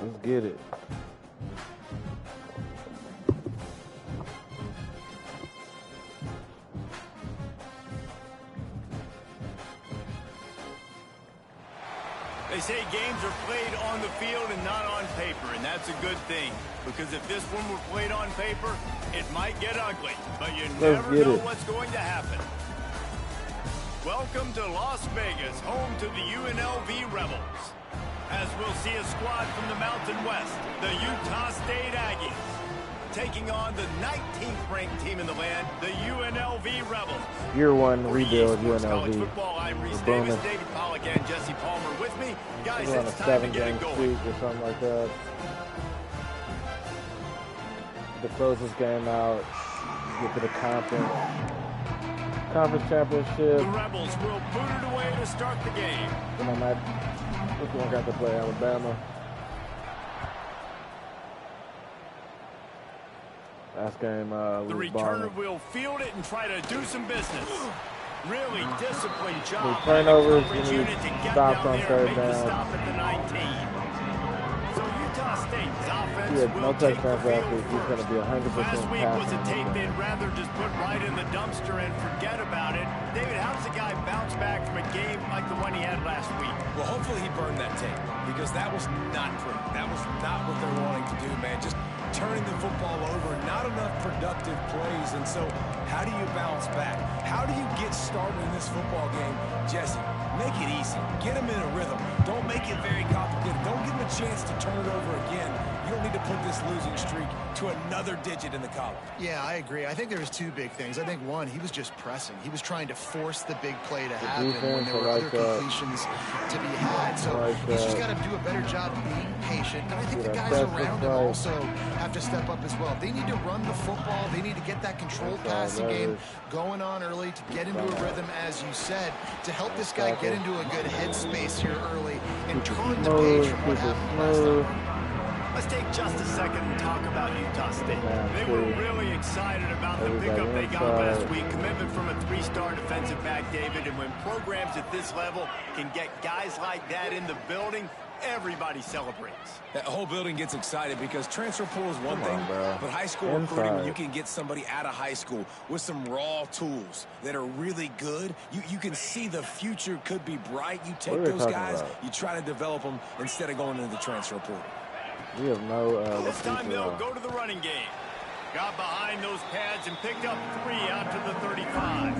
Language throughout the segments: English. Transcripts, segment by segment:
Let's get it. They say games are played on the field and not on paper, and that's a good thing. Because if this one were played on paper, it might get ugly. But you never know what's going to happen. Welcome to Las Vegas, home to the UNLV Rebels. As we'll see a squad from the Mountain West, the Utah State Aggies, taking on the 19th ranked team in the land, the UNLV Rebels. Year one rebuild, UNLV. Football, I'm Reese Davis, David Pollack, and Jesse Palmer with me. Guys, we're on it's a time to get it going. streak or something like that. To close this game out, get to the conference championship. The Rebels will boot it away to start the game. And on that, this one got to play Alabama. Last game, the returner will field it and try to do some business. Really disciplined job. Turnovers, unit to get stops down on there third and make the down. stop at the 19. So Utah State's offense He had no will take the touchdowns last field week. He's going to be 100% Last week was a tape passing. they'd rather just put right in the dumpster and forget about it. David, how does a guy bounce back from a game like the one he had last week? Well, hopefully he burned that tape because that was not pretty. That was not what they're wanting to do, man. Just turning the football over, not enough productive plays. And so how do you bounce back? How do you get started in this football game? Jesse, make it easy. Get him in a rhythm. Don't make it very complicated. Don't give him a chance to turn it over again. You don't need to put this losing streak to another digit in the column. Yeah, I agree. I think there was two big things. I think one, he was just pressing. He was trying to force the big play to happen when there were other completions to be had. So he's just got to do a better job of being patient. And I think the guys around him also have to step up as well. They need to run the football. They need to get that controlled passing game going on early to get into a rhythm, as you said, to help this guy get into a good headspace here early and turn the page from what happened last time. Let's take just a second and talk about Utah State. They were really excited about the pickup they got last week. Commitment from a three-star defensive back, David. And when programs at this level can get guys like that in the building, everybody celebrates. That whole building gets excited because transfer portal is one thing, but high school recruiting, when you can get somebody out of high school with some raw tools that are really good, you can see the future could be bright. You take those guys, you try to develop them instead of going into the transfer portal. We have no. This time they'll go to the running game. Got behind those pads and picked up 3 out to the 35.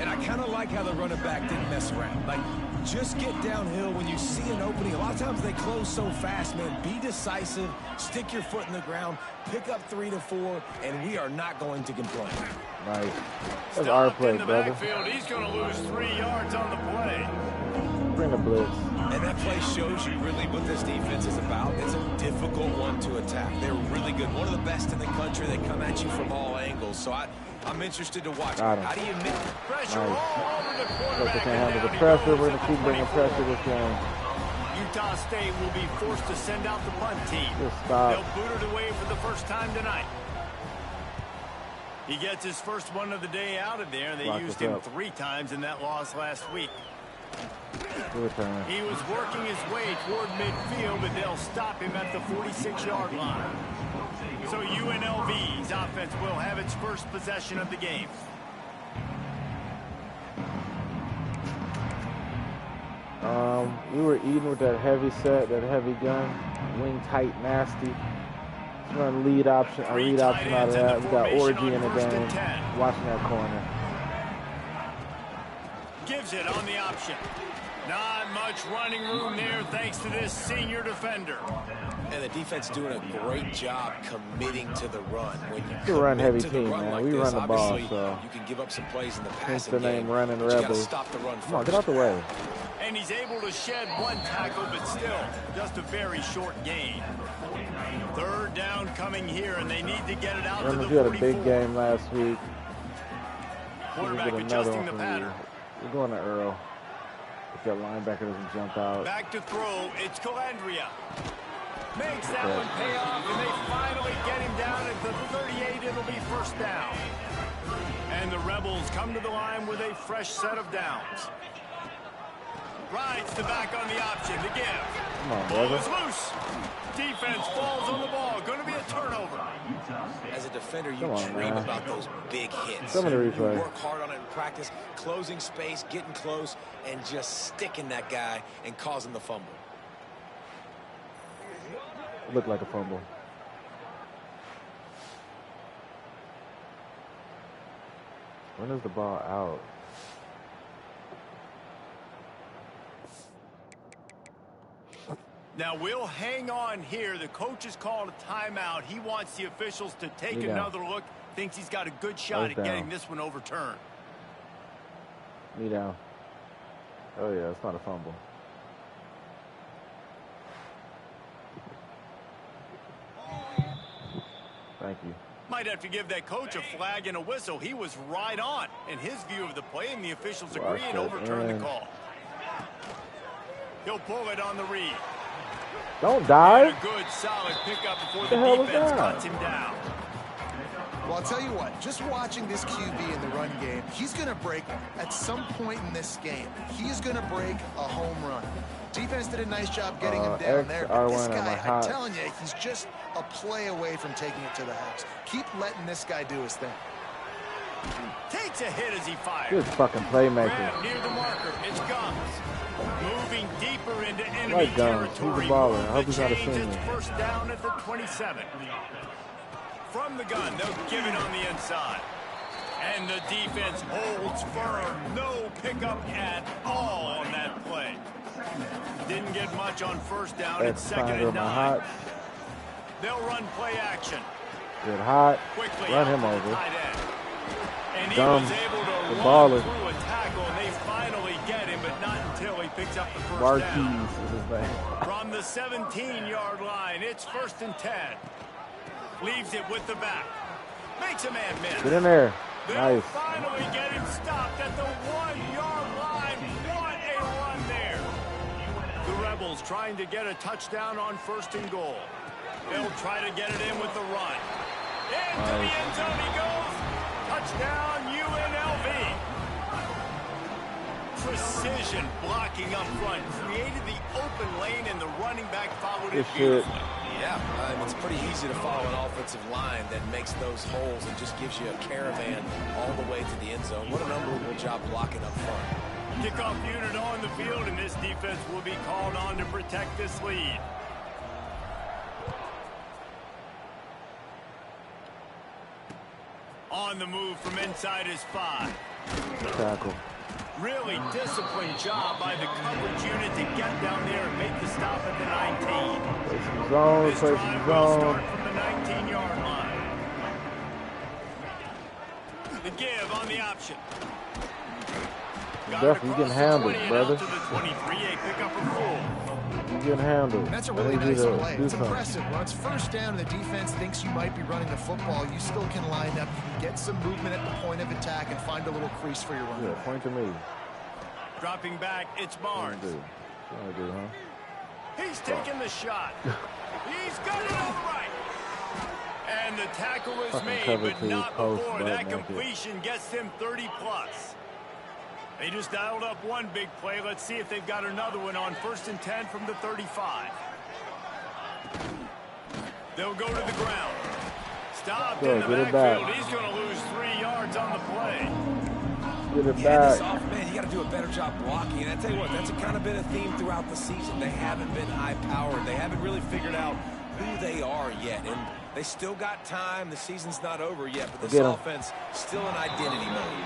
And I kind of like how the running back didn't mess around. Like, just get downhill when you see an opening. A lot of times they close so fast, man. Be decisive, stick your foot in the ground, pick up 3 to 4, and we are not going to complain. Nice. That's our play, brother. Backfield. He's going to lose 3 yards on the play. Bring a blitz. And that play shows you really what this defense is about. It's a difficult one to attack. They're really good. One of the best in the country. They come at you from all angles. So I'm interested to watch. How do you make pressure all over the quarterback? They can't handle the pressure. We're going to keep bringing pressure this game. Utah State will be forced to send out the punt team. Just stop. They'll boot it away for the first time tonight. He gets his first one of the day out of there. They used him 3 times in that loss last week. He was working his way toward midfield, but they'll stop him at the 46-yard line. So UNLV's offense will have its first possession of the game. We were eating with that heavy set, that heavy gun, wing tight, nasty. Run lead option, a lead option out of that. We got Orgy in the game, watching that corner. Gives it on the option. Not much running room there thanks to this senior defender. And the defense doing a great job committing to the run. When you It's a run-heavy team, man. Like we this, run the ball, so. You can give up some plays in the passing Hence the name game, Running but you gotta Rebels. stop the run Come on, first. get out the way. And he's able to shed 1 tackle, but still, just a very short gain. 3rd down coming here, and they need to get it out to the 44. We had a big game last week. Quarterback adjusting the pattern. We're going to Earl. If that linebacker doesn't jump out. Back to throw, it's Calandria. Makes that one pay off, and they finally get him down at the 38. It'll be first down. And the Rebels come to the line with a fresh set of downs. Rides the back on the option to give. Come on, Ball brother. is loose. Defense falls on the ball. Going to be a turnover. As a defender, you Come on, dream man. about those big hits. Some of the You replay. work hard on it in practice, closing space, getting close, and just sticking that guy and causing the fumble. Looked like a fumble. When is the ball out? Now we'll hang on here. The coach has called a timeout. He wants the officials to take another look. Thinks he's got a good shot at getting this one overturned. Knee down. Oh yeah, it's not a fumble. Thank you. Might have to give that coach a flag and a whistle. He was right on in his view of the play, and the officials agree and overturn the call. He'll pull it on the read. Don't dive. A good, solid pickup before the defense cuts him down. Well, I'll tell you what, just watching this QB in the run game, he's going to break, at some point in this game, he's going to break a home run. Defense did a nice job getting him down there, but this guy, I'm telling you, he's just a play away from taking it to the house. Keep letting this guy do his thing. Takes a hit as he fires. Good fucking playmaker. Grab near the marker. It's Guns. Moving deeper into enemy territory. He's a baller. I hope he's not a senior. It's first down at the 27. From the gun, they'll give it on the inside. And the defense holds firm. No pickup at all on that play. Didn't get much on first down. It's second and 9. They'll run play action. Get hot. Quickly Run him over. And he was able to run through a tackle, and they finally get him, but not until he picks up the first down. Is his name. From the 17-yard line, it's first and 10. Leaves it with the back. Makes a man miss. Get in there. They'll Nice. finally get him stopped at the 1-yard line. What a run there. The Rebels trying to get a touchdown on first and goal. They'll try to get it in with the run. Into the end zone he goes. Touchdown, UNLV. Precision blocking up front. Created the open lane, and the running back followed it beautifully. Yeah, it's pretty easy to follow an offensive line that makes those holes and just gives you a caravan all the way to the end zone. What an unbelievable job blocking up front. Kickoff unit on the field, and this defense will be called on to protect this lead. On the move from inside his 5. Tackle. Really disciplined job by the coverage unit to get down there and make the stop at the 19. Play some zone, This play drive some will zone. start from the 19-yard line. The give on the option. Definitely getting handled, brother. To the 23, a pickup and full. You're getting handled. That's a really nice play. It's impressive. When it's first down and the defense thinks you might be running the football, you still can line up. You can get some movement at the point of attack and find a little crease for your run. Yeah, point to me. Dropping back, it's Barnes. What do, huh? He's taking the shot. He's got it all right. And the tackle is made, but not before that completion gets him 30-plus. They just dialed up one big play. Let's see if they've got another one on first and 10 from the 35. They'll go to the ground. Stopped in the backfield. He's going to lose 3 yards on the play. Get it back. Man, you got to do a better job blocking. And I tell you what, that's kind of been a theme throughout the season. They haven't been high-powered. They haven't really figured out who they are yet. And they still got time. The season's not over yet, but this offense still in identity mode.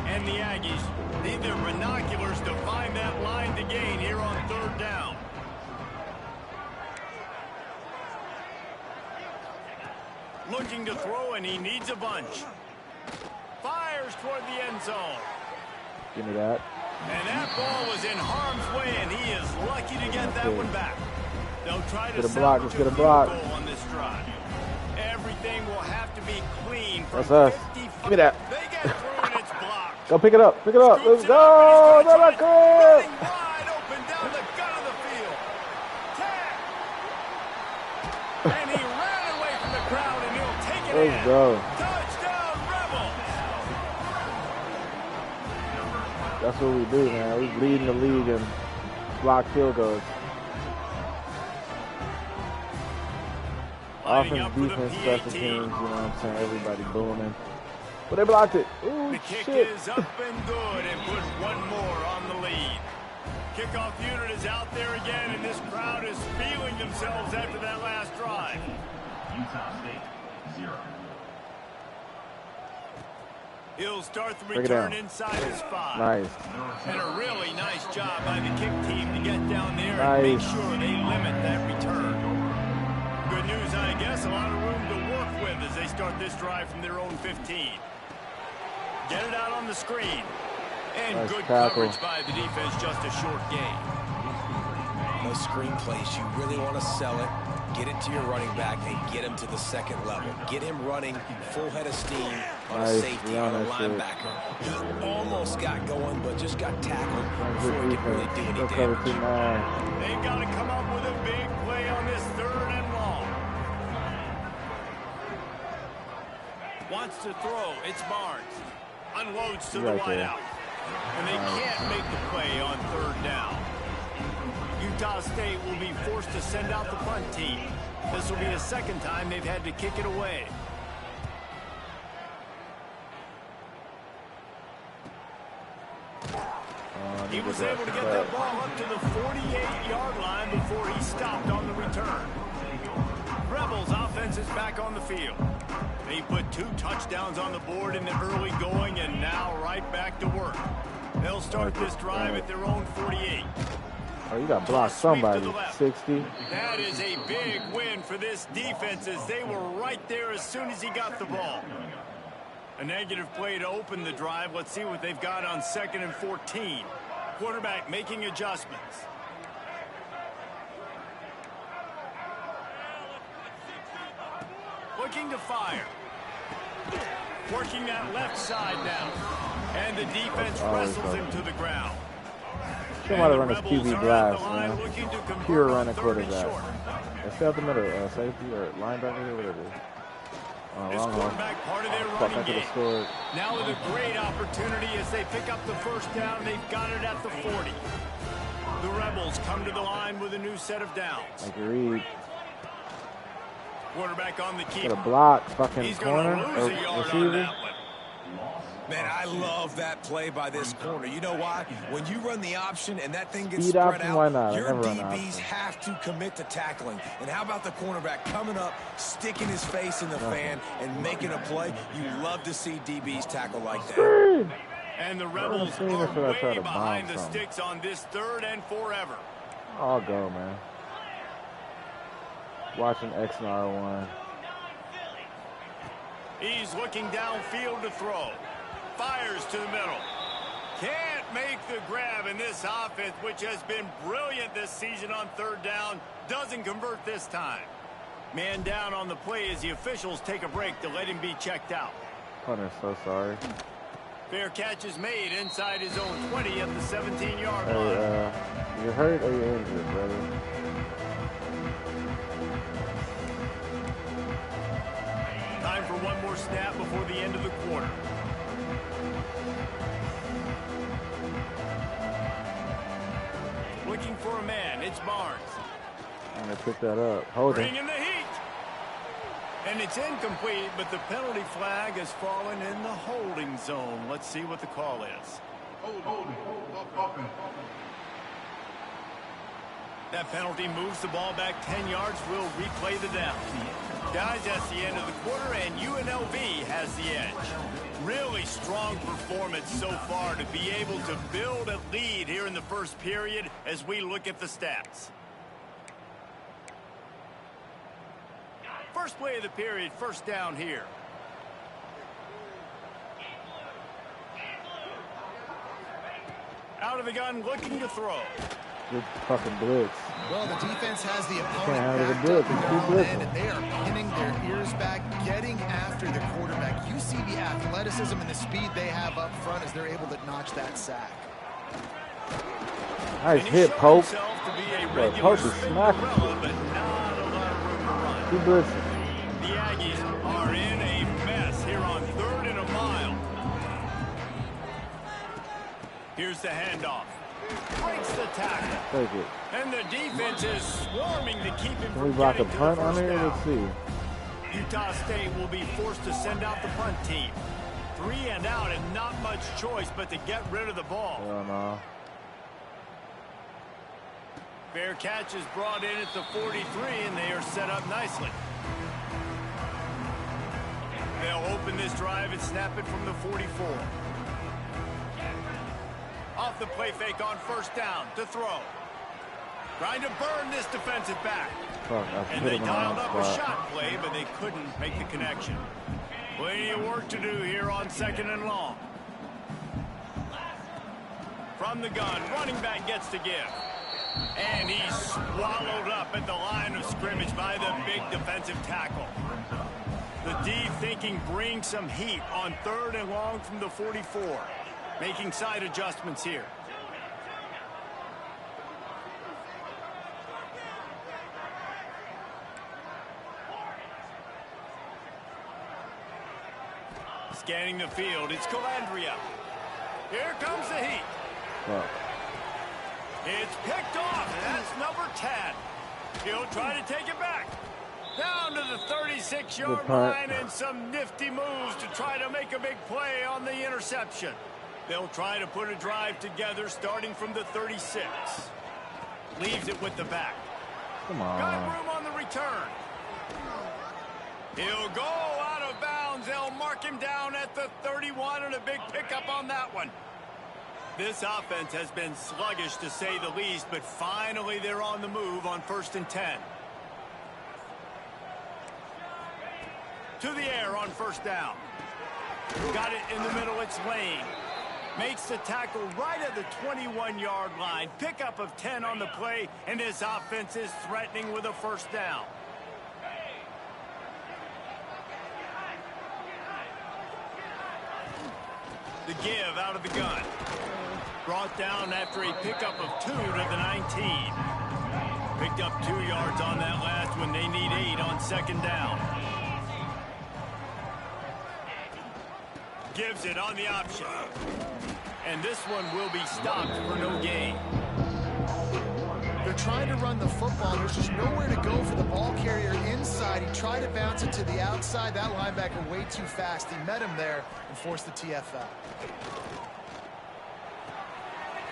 And the Aggies need their binoculars to find that line to gain here on third down. Looking to throw, and he needs a bunch. Fires toward the end zone. Give me that. And that ball was in harm's way, and he is lucky to get that one back. They'll try to salvage a field goal on this drive. Everything will have to be clean. That's us. Give me that. They get through, and it's blocked. Go pick it up. Pick it up. Let's go. They're not good. Wide open down the gut of the field. Tag. And he ran away from the crowd, and he'll take it in. Let's go. Touchdown, Rebels. That's what we do, man. We leading the league in block field goals. Offense, defense, special teams, you know what I'm saying? Everybody booming. But they blocked it. Ooh, the kick shit. is up and good and puts one more on the lead. Kickoff unit is out there again, and this crowd is feeling themselves after that last drive. Utah State, 0. He'll start the return inside his 5. Nice. And a really nice job by the kick team to get down there and make sure they limit that return. Good news, I guess, a lot of room to work with as they start this drive from their own 15. Get it out on the screen. And nice good tackle. coverage by the defense, just a short gain. Those screen plays, you really want to sell it, get it to your running back, and get him to the second level. Get him running full head of steam on a safety, on a linebacker. He almost got going, but just got tackled before he could really do any damage. They've got to come up with a big play on this 3rd and long. Wants to throw. It's Barnes. Unloads to the wideout. And they can't make the play on 3rd down. Utah State will be forced to send out the punt team. This will be the 2nd time they've had to kick it away. He was able to get that ball up to the 48-yard line before he stopped on the return. Rebels offense is back on the field. They put 2 touchdowns on the board in the early going and now right back to work. They'll start this drive at their own 48. Oh, you got blocked somebody. 60. That is a big win for this defense as they were right there as soon as he got the ball. A negative play to open the drive. Let's see what they've got on 2nd and 14. Quarterback making adjustments. Looking to fire. Working that left side now. And the defense wrestles him to the ground. Somebody run his QB blast, man. Pure running quarterback. Stay up the middle, safety or linebacker, whatever it is. This quarterback part of their running game. Now with a great opportunity as they pick up the 1st down. They've got it at the 40. The Rebels come to the line with a new set of downs. Like read. Quarterback on the keeper. Got a block, fucking He's corner or receiver. Man, I love that play by this corner. You know why? When you run the option and that thing gets Speed spread option, out, why not? your DBs have to commit to tackling. And how about the cornerback coming up, sticking his face in the fan, and making a play? You love to see DBs tackle like that. And the Rebels are way behind the sticks on this 3rd and forever. I'll go, man. Watching X and R1. He's looking downfield to throw. Fires to the middle. Can't make the grab in this offense, which has been brilliant this season on 3rd down. Doesn't convert this time. Man down on the play as the officials take a break to let him be checked out. Hunter's so sorry. Fair catch is made inside his own 20 at the 17-yard line. You hurt or you injured, brother? Time for one more snap before the end of the quarter. Looking for a man. It's Barnes. I'm going to pick that up. Hold it. Bringing the heat. And it's incomplete, but the penalty flag has fallen in the holding zone. Let's see what the call is. That penalty moves the ball back 10 yards. We'll replay the down. Guys, that's the end of the quarter, and UNLV has the edge. Really strong performance so far to be able to build a lead here in the 1st period as we look at the stats. First play of the period, 1st down here. Out of the gun, looking to throw. Good fucking blitz. Well, the defense has the opponent backed up in their own end, and they are pinning their ears back, getting after the quarterback. You see the athleticism and the speed they have up front as they're able to notch that sack. Nice hit, Pope. Pope is smacking. He blitzing. The Aggies are in a mess here on 3rd and a mile. Here's the handoff. Breaks the tackle. Take it. And the defense is swarming to keep him Can we from block a getting to the punt on first there? down. Let's see. Utah State will be forced to send out the punt team. 3 and out and not much choice but to get rid of the ball. Hell no. Fair catch is brought in at the 43, and they are set up nicely. They'll open this drive and snap it from the 44. Off the play fake on first down to throw. Trying to burn this defensive back. And they dialed up a shot play, but they couldn't make the connection. Plenty of work to do here on 2nd and long. From the gun, running back gets to give. And he's swallowed up at the line of scrimmage by the big defensive tackle. The D thinking bring some heat on 3rd and long from the 44. Making side adjustments here. Scanning the field, it's Calandria. Here comes the heat. It's picked off, and that's number 10. He'll try to take it back. Down to the 36-yard line, and some nifty moves to try to make a big play on the interception. They'll try to put a drive together starting from the 36. Leaves it with the back. Come on. Got room on the return. He'll go out of bounds. They'll mark him down at the 31, and a big pickup on that one. This offense has been sluggish to say the least, but finally they're on the move on 1st and 10. To the air on 1st down. Got it in the middle, it's Lane. Makes the tackle right at the 21-yard line. Pickup of 10 on the play, and his offense is threatening with a 1st down. The give out of the gun. Brought down after a pickup of 2 to the 19. Picked up 2 yards on that last one. They need 8 on 2nd down. Gives it on the option. And this one will be stopped for no gain. They're trying to run the football. There's just nowhere to go for the ball carrier inside. He tried to bounce it to the outside. That linebacker way too fast. He met him there and forced the TFL.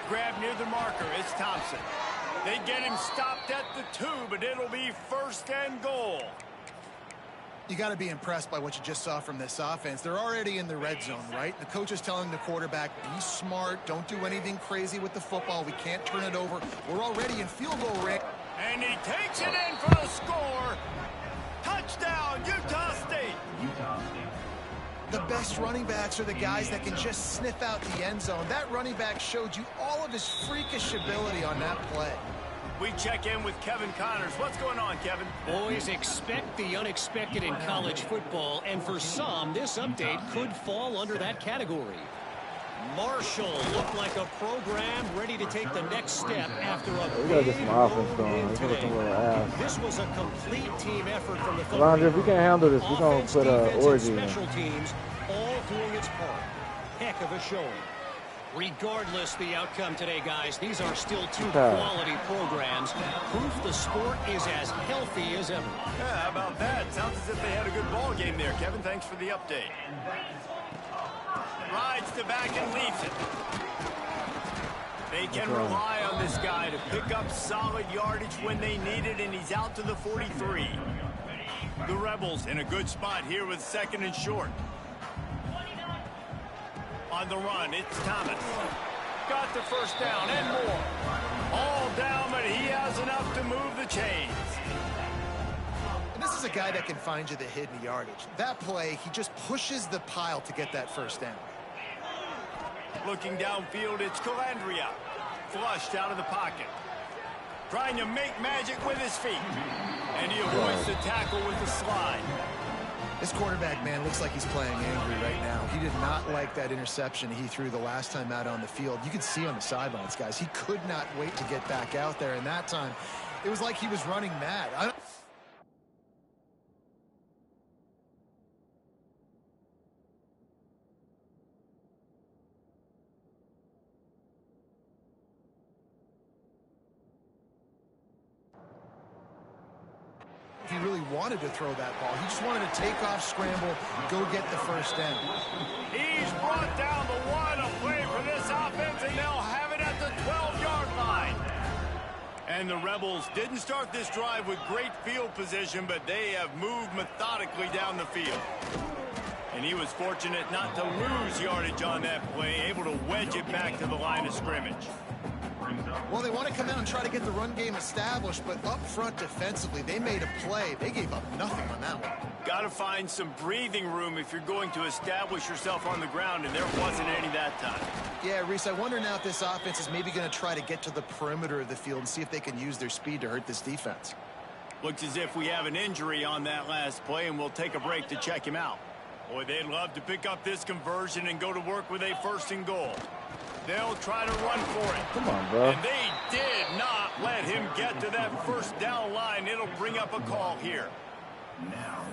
Grab near the marker. It's Thompson. They get him stopped at the 2, but it'll be 1st and goal. You got to be impressed by what you just saw from this offense. They're already in the red zone, right? The coach is telling the quarterback, be smart. Don't do anything crazy with the football. We can't turn it over. We're already in field goal range. And he takes it in for the score. Touchdown, Utah State. Utah State. The best running backs are the guys that can just sniff out the end zone. That running back showed you all of his freakish ability on that play. We check in with Kevin Connors. What's going on, Kevin? Boys, expect the unexpected in college football, and for some, this update could fall under that category. Marshall looked like a program ready to take the next step after a big road win today. This was a complete team effort from the Alondra, if we can't handle this, we're going to put Orgy in. Special teams all doing its part. Heck of a showing. Regardless the outcome today, guys, these are still 2 quality programs. Proof the sport is as healthy as ever. Yeah, how about that? Sounds as if they had a good ball game there, Kevin. Thanks for the update. Rides to back and leaves it. They can rely on this guy to pick up solid yardage when they need it, and he's out to the 43. The Rebels in a good spot here with 2nd and short. On the run, it's Thomas. Got the 1st down and more. All down, but he has enough to move the chains. And this is a guy that can find you the hidden yardage. That play, he just pushes the pile to get that 1st down. Looking downfield, it's Calandria. Flushed out of the pocket. Trying to make magic with his feet. And he avoids the tackle with the slide. This quarterback, man, looks like he's playing angry right now. He did not like that interception he threw the last time out on the field. You can see on the sidelines, guys, he could not wait to get back out there. And that time, it was like he was running mad. wanted to throw that ball. He just wanted to take off, scramble, go get the first down. He's brought down the one. A play for this offense, and they'll have it at the 12-yard line. And the Rebels didn't start this drive with great field position, but they have moved methodically down the field. And he was fortunate not to lose yardage on that play, able to wedge it back to the line of scrimmage. Well, they want to come out and try to get the run game established, but up front defensively, they made a play. They gave up nothing on that one. Got to find some breathing room if you're going to establish yourself on the ground, and there wasn't any that time. Yeah, Reese, I wonder now if this offense is maybe going to try to get to the perimeter of the field and see if they can use their speed to hurt this defense. Looks as if we have an injury on that last play, and we'll take a break to check him out. Boy, they'd love to pick up this conversion and go to work with a 1st and goal. They'll try to run for it. Come on, bro. And they did not let him get to that 1st down line. It'll bring up a call here.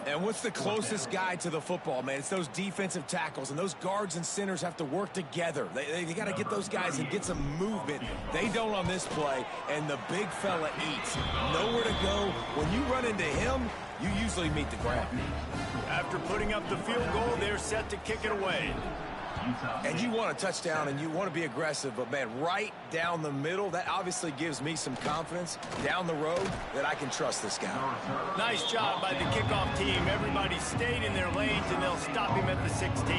And what's the closest guy to the football, man? It's those defensive tackles, and those guards and centers have to work together. They got to get those guys and get some movement. They don't on this play, and the big fella eats. Nowhere to go. When you run into him, you usually meet the ground. After putting up the field goal, they're set to kick it away. And you want a touchdown, and you want to be aggressive, but, man, right down the middle, that obviously gives me some confidence down the road that I can trust this guy. Nice job by the kickoff team. Everybody stayed in their lanes, and they'll stop him at the 16.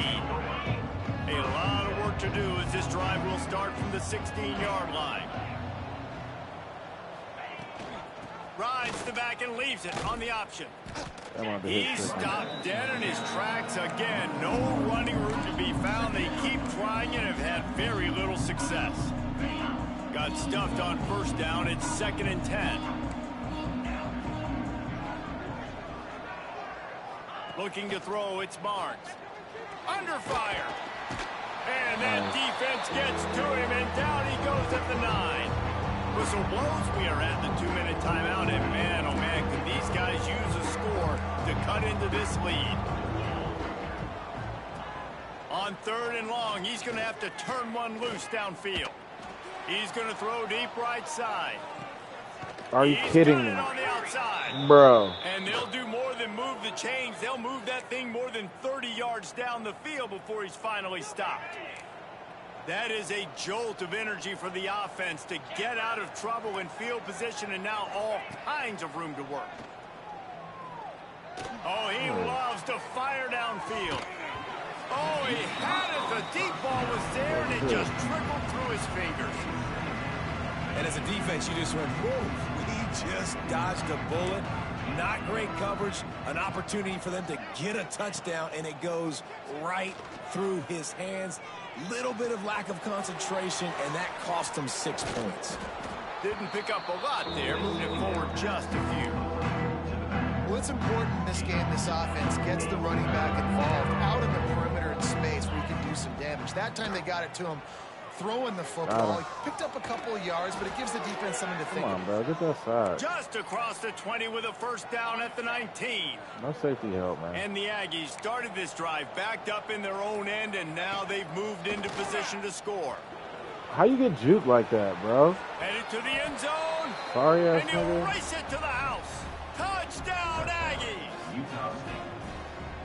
A lot of work to do as this drive will start from the 16-yard line. Rides the back and leaves it on the option. He stopped dead in his tracks again. No running room to be found. They keep trying and have had very little success. Got stuffed on 1st down. It's 2nd and 10. Looking to throw. It's Barnes. Under fire. And that defense gets to him, and down he goes at the 9. Whistle blows. We are at the 2-minute timeout, and man, oh man, can these guys use a score to cut into this lead. On 3rd and long, he's going to have to turn one loose downfield. He's going to throw deep right side. Are you kidding me? On the outside. Bro. And they'll do more than move the chains. They'll move that thing more than 30 yards down the field before he's finally stopped. That is a jolt of energy for the offense to get out of trouble in field position, and now all kinds of room to work. Oh, he loves to fire downfield. Oh, he had it. The deep ball was there, and it just trickled through his fingers. And as a defense, you just went, whoa, we just dodged a bullet. Not great coverage, an opportunity for them to get a touchdown, and it goes right through his hands. Little bit of lack of concentration, and that cost him 6 points. Didn't pick up a lot there, moving it forward just a few. Well, it's important in this game this offense gets the running back involved out in the perimeter in space where he can do some damage. That time they got it to him throwing the football. He picked up a couple of yards, but it gives the defense something to think about. Come on, bro. Get that side. Just across the 20 with a 1st down at the 19. No safety help, man. And the Aggies started this drive backed up in their own end, and now they've moved into position to score. How you get juked like that, bro? Headed to the end zone. Sorry, ass and he'll race it to the house. Touchdown, Aggies.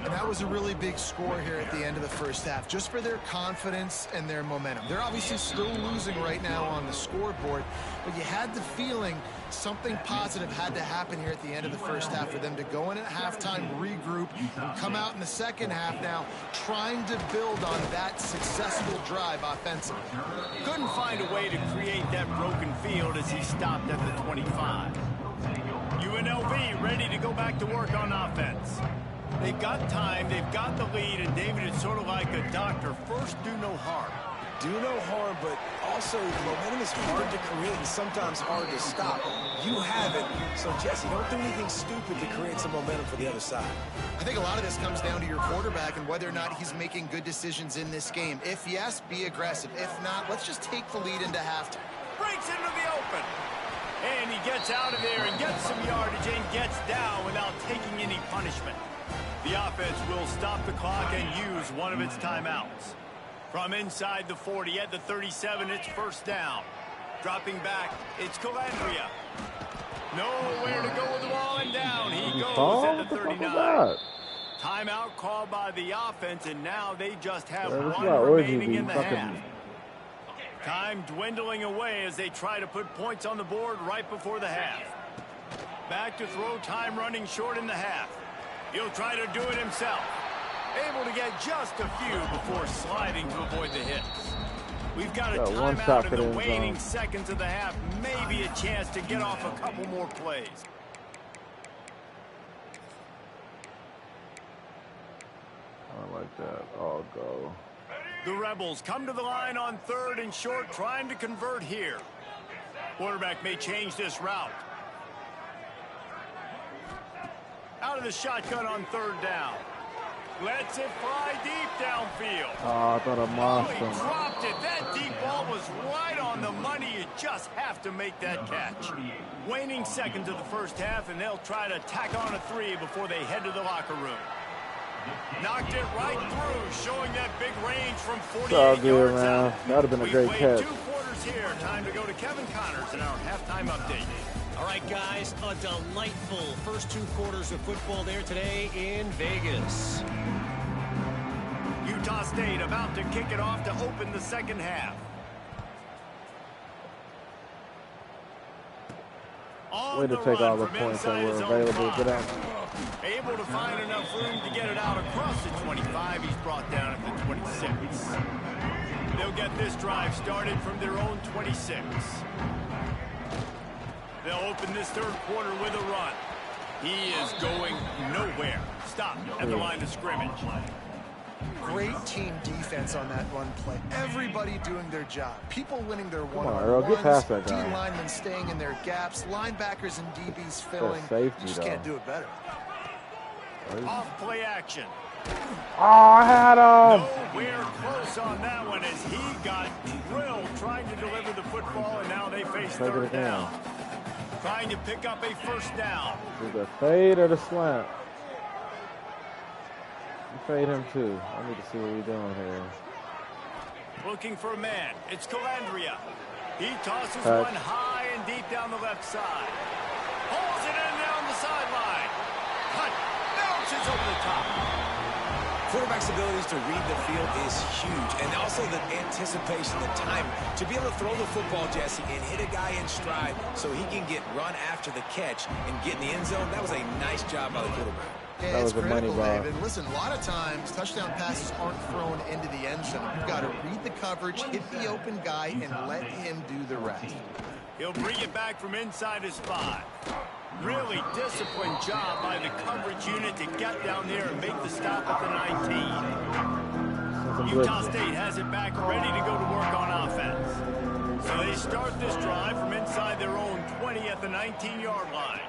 And that was a really big score here at the end of the 1st half, just for their confidence and their momentum. They're obviously still losing right now on the scoreboard, but you had the feeling something positive had to happen here at the end of the 1st half for them to go in at halftime, regroup, and come out in the 2nd half now trying to build on that successful drive offensively. Couldn't find a way to create that broken field as he stopped at the 25. UNLV ready to go back to work on offense. They've got time, they've got the lead, and David, it's sort of like a doctor. First, do no harm. Do no harm, but also momentum is hard to create and sometimes hard to stop. You have it, so Jesse, don't do anything stupid to create some momentum for the other side. I think a lot of this comes down to your quarterback and whether or not he's making good decisions in this game. If yes, be aggressive. If not, let's just take the lead into halftime. Breaks into the open. And he gets out of there and gets some yardage and gets down without taking any punishment. The offense will stop the clock and use one of its timeouts. From inside the 40 at the 37, it's 1st down. Dropping back, it's Calandria. Nowhere to go with the ball and down. He goes at the 39. Timeout called by the offense, and now they just have one remaining in the half. Time dwindling away as they try to put points on the board right before the half. Back to throw, time running short in the half. He'll try to do it himself. Able to get just a few before sliding to avoid the hits. We've got a timeout in the waning seconds of the half. Maybe a chance to get off a couple more plays. I like that. I'll go. The Rebels come to the line on 3rd and short, trying to convert here. Quarterback may change this route. Out of the shotgun on 3rd down. Lets it fly deep downfield. Oh, I thought I mossed him. He dropped it. That deep ball was right on the money. You just have to make that catch. Waning seconds of the first half, and they'll try to tack on a 3 before they head to the locker room. Knocked it right through, showing that big range from 48 yards out. That would have been a great catch. 2 quarters here. Time to go to Kevin Connors in our halftime update. All right, guys, a delightful first 2 quarters of football there today in Vegas. Utah State about to kick it off to open the second half. Way to take all the points that were available. Good answer. Able to find enough room to get it out across the 25. He's brought down at the 26. They'll get this drive started from their own 26. They'll open this 3rd quarter with a run. He is going nowhere. Stop at the line of scrimmage. Great team defense on that run play. Everybody doing their job. People winning their one-on-ones. D-linemen staying in their gaps. Linebackers and DBs filling. You just can't do it better. Off play action. Oh, I had him. Nowhere close on that one as he got drilled trying to deliver the football, and now they face 3rd down. Trying to pick up a 1st down. Is the fade or the slant? You fade him too. I need to see what we're doing here. Looking for a man. It's Calandria. He tosses one high and deep down the left side. Pulls it in down the sideline. Cut. Bounces over the top. Quarterback's abilities to read the field is huge, and also the anticipation, the time to be able to throw the football, Jesse, and hit a guy in stride so he can get run after the catch and get in the end zone. That was a nice job by the quarterback. Yeah, it's critical, David. Listen, a lot of times touchdown passes aren't thrown into the end zone. You've got to read the coverage, hit the open guy, and let him do the rest. He'll bring it back from inside his 5. Really disciplined job by the coverage unit to get down there and make the stop at the 19. Utah State has it back ready to go to work on offense. So they start this drive from inside their own 20 at the 19-yard line.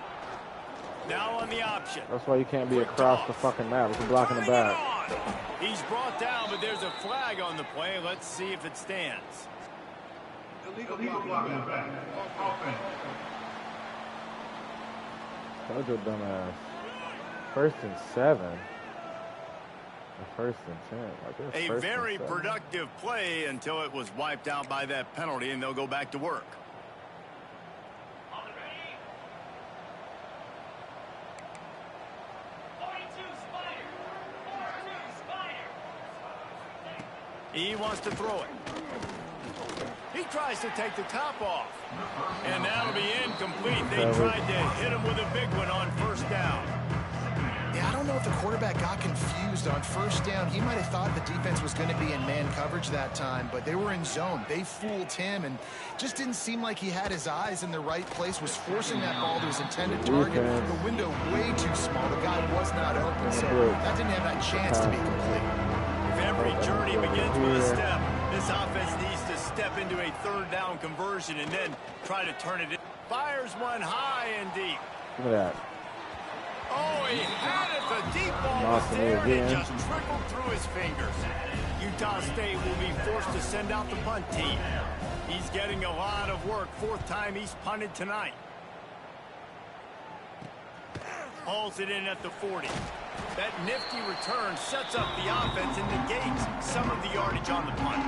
Now on the option. That's why you can't be across the fucking map. You can block in the back. He's brought down, but there's a flag on the play. Let's see if it stands. Illegal block in the back. Offense. Told your dumbass. 1st and 7. 1st and 10. A very productive play until it was wiped out by that penalty, and they'll go back to work. He wants to throw it. He tries to take the top off. And that'll be incomplete. They tried to hit him with a big one on 1st down. Yeah, I don't know if the quarterback got confused on 1st down. He might have thought the defense was going to be in man coverage that time, but they were in zone. They fooled him and just didn't seem like he had his eyes in the right place, was forcing that ball to his intended target. The window way too small. The guy was not open, so that didn't have that chance to be complete. If every journey begins with a step, this offense needs to step into a 3rd down conversion and then try to turn it in. Fires one high and deep. Look at that. Oh, he had it. The deep ball was there and it just trickled through his fingers. Utah State will be forced to send out the punt team. He's getting a lot of work. 4th time he's punted tonight. Hauls it in at the 40. That nifty return sets up the offense and negates some of the yardage on the punt.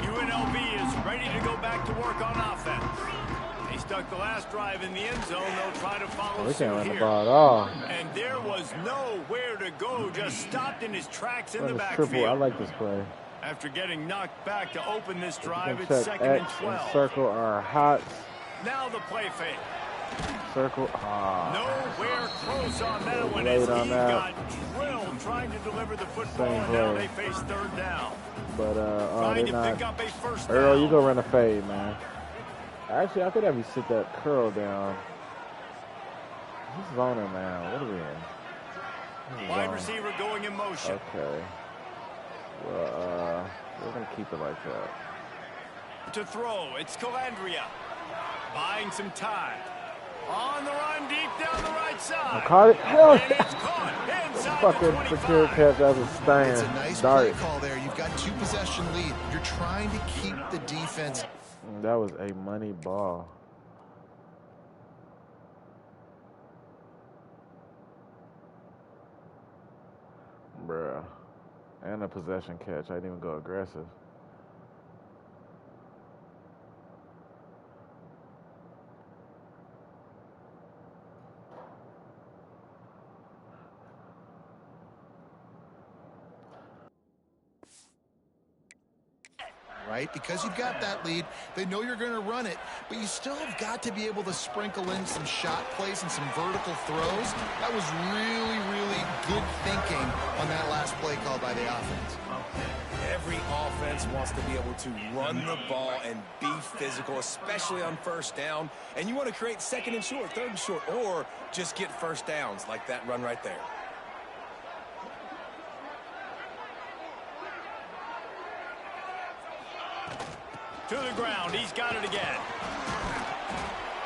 UNLV is ready to go back to work on offense. They stuck the last drive in the end zone. They'll try to follow They suit can't run here. the ball at all. And there was nowhere to go. Just stopped in his tracks in the Triple. backfield. I like this play. After getting knocked back to open this drive, it's check 2nd and X 12. and circle our hots. Now the play fake. Circle. Nowhere close on that one as he got drilled trying to deliver the football, and now they face 3rd down. But trying to pick up a first down. Earl, you go run a fade, man. Actually, I could have you sit that curl down. This is on him, man. What are we in? Wide receiver going in motion. Okay. Well, we're gonna keep it like that. To throw, it's Calandria. Buying some time. On the run, deep down the right side. I caught it. Hell And it's caught inside fucking the 25. secure catch as a stand. It's a nice play call there. You've got 2-possession lead. You're trying to keep the defense. That was a money ball. Bruh. And a possession catch. I didn't even go aggressive. Right? Because you've got that lead, they know you're going to run it, but you still have got to be able to sprinkle in some shot plays and some vertical throws. That was really, really good thinking on that last play call by the offense. Every offense wants to be able to run the ball and be physical, especially on first down. And you want to create 2nd and short, 3rd and short, or just get first downs like that run right there. To the ground. He's got it again.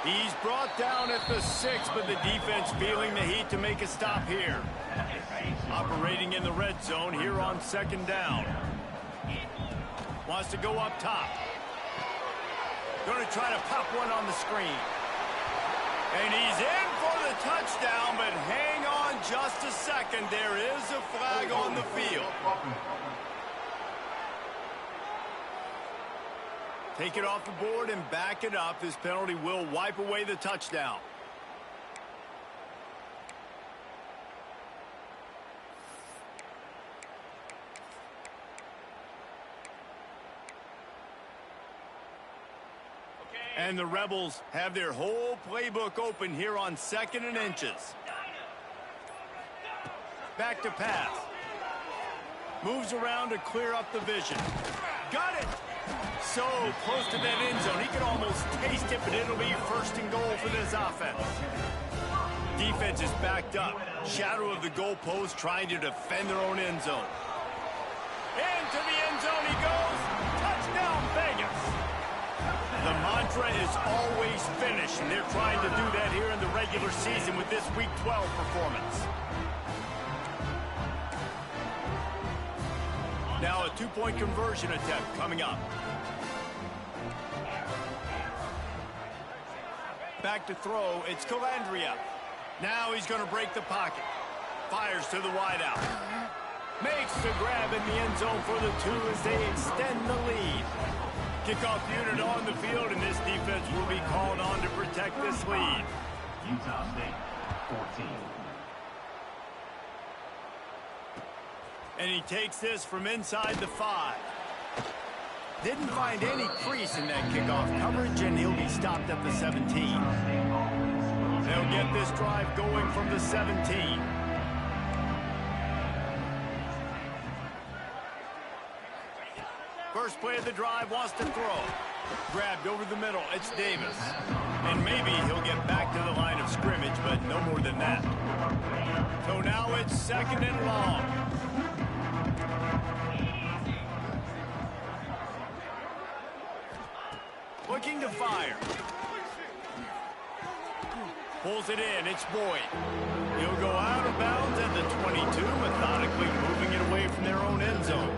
He's brought down at the 6, but the defense feeling the heat to make a stop here. Operating in the red zone here on 2nd down. Wants to go up top. Going to try to pop one on the screen. And he's in for the touchdown, but hang on just a second. There is a flag on the field. Take it off the board and back it up. This penalty will wipe away the touchdown. And the Rebels have their whole playbook open here on 2nd and inches. Back to pass. Moves around to clear up the vision. Got it! So close to that end zone. He could almost taste it, but it'll be 1st and goal for this offense. Defense is backed up. Shadow of the goalpost trying to defend their own end zone. Into the end zone he goes. Touchdown, Vegas. The mantra is always finish, and they're trying to do that here in the regular season with this Week 12 performance. Now a 2-point conversion attempt coming up. Back to throw, it's Calandria. Now he's going to break the pocket. Fires to the wideout. Makes the grab in the end zone for the 2 as they extend the lead. Kickoff unit on the field, and this defense will be called on to protect this lead. Utah State, 14. And he takes this from inside the 5. Didn't find any crease in that kickoff coverage, and he'll be stopped at the 17. They'll get this drive going from the 17. First play of the drive, wants to throw. Grabbed over the middle, it's Davis. And maybe he'll get back to the line of scrimmage, but no more than that. So now it's 2nd and long. Looking to fire. Pulls it in, it's Boyd. He'll go out of bounds at the 22, methodically moving it away from their own end zone.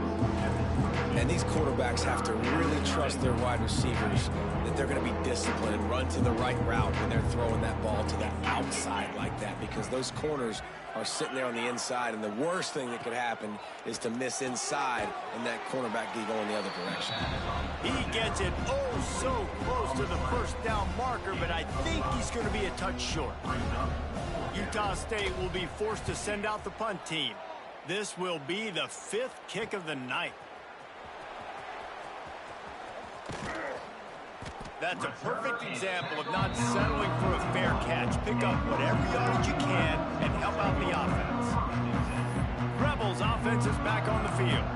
And these quarterbacks have to really trust their wide receivers that they're going to be disciplined and run to the right route when they're throwing that ball to the outside like that, because those corners are sitting there on the inside, and the worst thing that could happen is to miss inside and that cornerback be going the other direction. He gets it oh so close to the first down marker, but I think he's going to be a touch short. Utah State will be forced to send out the punt team. This will be the 5th kick of the night. That's a perfect example of not settling for a fair catch. Pick up whatever yardage you can and help out the offense. Rebels offense is back on the field.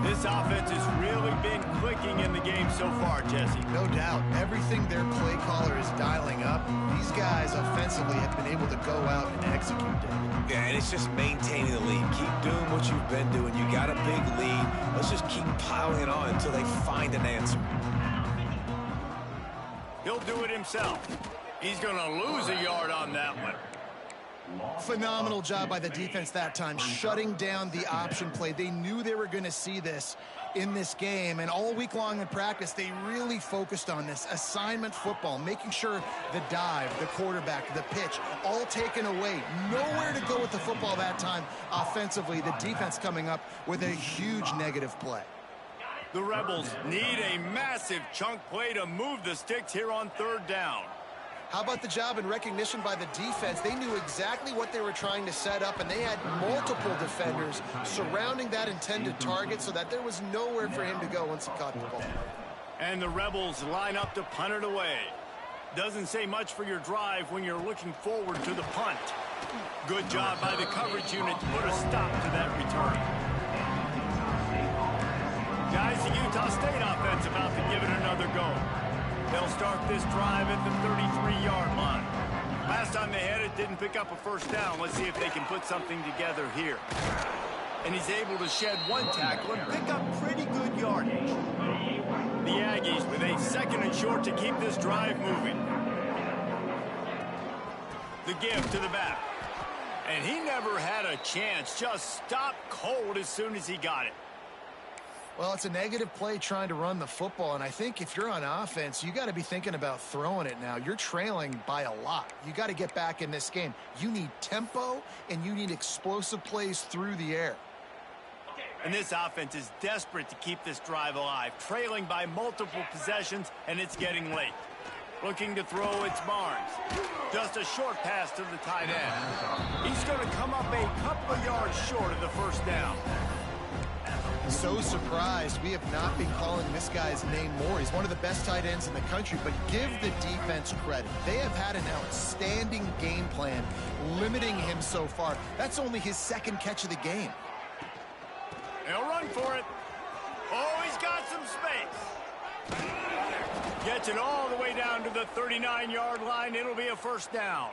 This offense has really been clicking in the game so far, Jesse. No doubt. Everything their play caller is dialing up, these guys offensively have been able to go out and execute it. Yeah, and it's just maintaining the lead. Keep doing what you've been doing. You got a big lead. Let's just keep piling it on until they find an answer. He'll do it himself. He's going to lose a yard on that one. Phenomenal job by the defense that time, shutting down the option play. They knew they were going to see this in this game, and all week long in practice, they really focused on this assignment football, making sure the dive, the quarterback, the pitch, all taken away. Nowhere to go with the football that time offensively. The defense coming up with a huge negative play. The Rebels need a massive chunk play to move the sticks here on 3rd down. How about the job and recognition by the defense? They knew exactly what they were trying to set up, and they had multiple defenders surrounding that intended target so that there was nowhere for him to go once he caught the ball. And the Rebels line up to punt it away. Doesn't say much for your drive when you're looking forward to the punt. Good job by the coverage unit to put a stop to that return. Guys, the Utah State offense about to give it another go. They'll start this drive at the 33-yard line. Last time they had it, didn't pick up a first down. Let's see if they can put something together here. And he's able to shed one tackle and pick up pretty good yardage. The Aggies with a 2nd and short to keep this drive moving. The give to the back. And he never had a chance. Just stopped cold as soon as he got it. Well, it's a negative play trying to run the football, and I think if you're on offense, you got to be thinking about throwing it now. You're trailing by a lot. You got to get back in this game. You need tempo, and you need explosive plays through the air. And this offense is desperate to keep this drive alive, trailing by multiple possessions, and it's getting late. Looking to throw, it's Barnes. Just a short pass to the tight end. He's going to come up a couple of yards short of the first down. So surprised we have not been calling this guy's name more. He's one of the best tight ends in the country, but give the defense credit. They have had an outstanding game plan limiting him so far. That's only his 2nd catch of the game. He'll run for it. Oh, he's got some space. Gets it all the way down to the 39-yard line. It'll be a first down.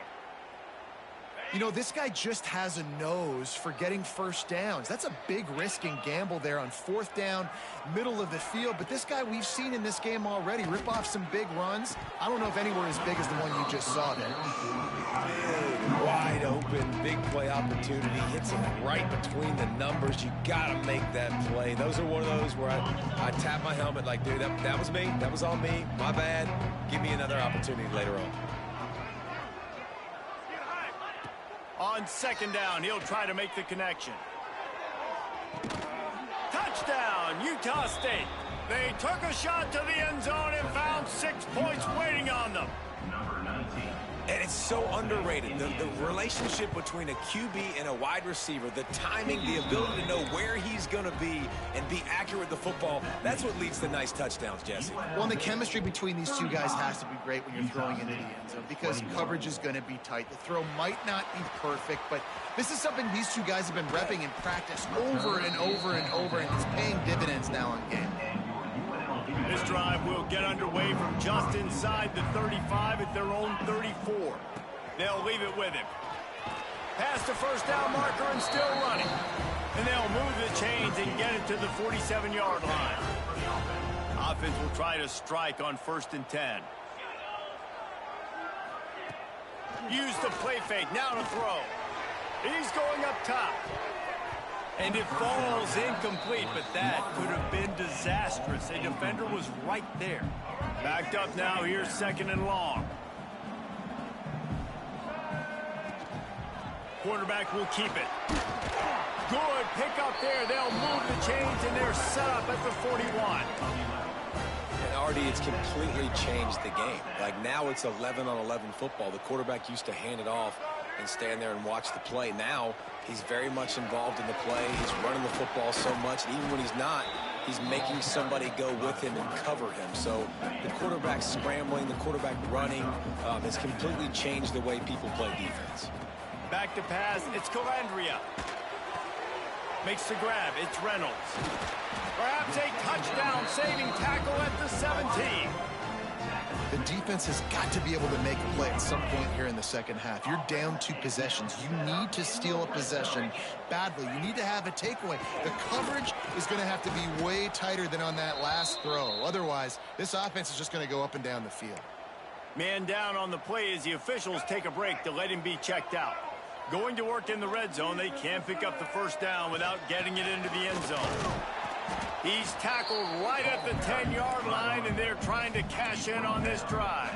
You know, this guy just has a nose for getting first downs. That's a big risk and gamble there on 4th down, middle of the field. But this guy we've seen in this game already rip off some big runs. I don't know if anywhere as big as the one you just saw there. Big, wide open, big play opportunity. Hits him right between the numbers. You got to make that play. Those are one of those where I tap my helmet like, dude, that was me. That was on me. My bad. Give me another opportunity later on. On 2nd down, he'll try to make the connection. Touchdown, Utah State. They took a shot to the end zone and found 6 points waiting on them. And it's so underrated. The relationship between a QB and a wide receiver, the timing, the ability to know where he's going to be and be accurate with the football, that's what leads to nice touchdowns, Jesse. Well, and the chemistry between these two guys has to be great when you're throwing into the end zone because coverage is going to be tight. The throw might not be perfect, but this is something these two guys have been repping in practice over and over and over, and it's paying dividends now in game. This drive will get underway from just inside the 35 at their own 34. They'll leave it with him. Past the first down marker and still running. And they'll move the chains and get it to the 47-yard line. Offense will try to strike on 1st and 10. Use the play fake, now to throw. He's going up top. And it falls incomplete, but that could have been disastrous. A defender was right there. Backed up now, here's 2nd and long. Quarterback will keep it. Good pick up there. They'll move the chains, and they're set up at the 41. And Artie, it's completely changed the game. Like now it's 11-on-11 football. The quarterback used to hand it off and stand there and watch the play. Now he's very much involved in the play. He's running the football so much. And even when he's not, he's making somebody go with him and cover him. So the quarterback scrambling, the quarterback running has completely changed the way people play defense. Back to pass. It's Calandria. Makes the grab. It's Reynolds. Perhaps a touchdown-saving tackle at the 17. The defense has got to be able to make a play at some point here in the second half. You're down 2 possessions. You need to steal a possession badly. You need to have a takeaway. The coverage is going to have to be way tighter than on that last throw. Otherwise, this offense is just going to go up and down the field. Man down on the play as the officials take a break to let him be checked out. Going to work in the red zone. They can't pick up the first down without getting it into the end zone. He's tackled right at the 10-yard line, and they're trying to cash in on this drive.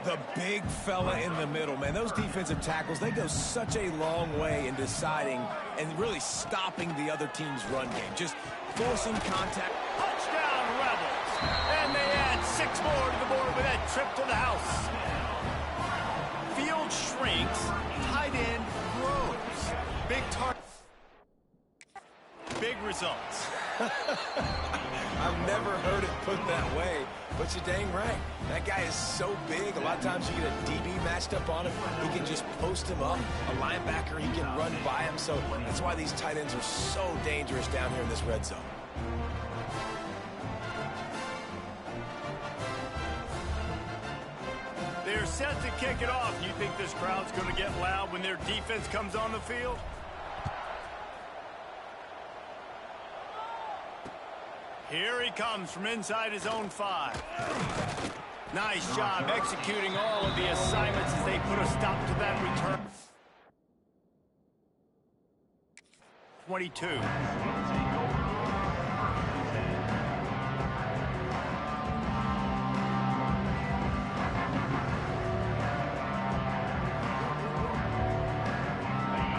The big fella in the middle, man. Those defensive tackles, they go such a long way in deciding and really stopping the other team's run game. Just forcing contact. Touchdown, Rebels. And they add 6 more to the board with that trip to the house. Field shrinks. Tight end grows. Big target. Big results. I've never heard it put that way, but you're dang right. That guy is so big. A lot of times you get a DB matched up on him. He can just post him up. A linebacker, he can run by him. So that's why these tight ends are so dangerous down here in this red zone. They're set to kick it off. You think this crowd's going to get loud when their defense comes on the field? Here he comes from inside his own 5. Nice job executing all of the assignments as they put a stop to that return. 22.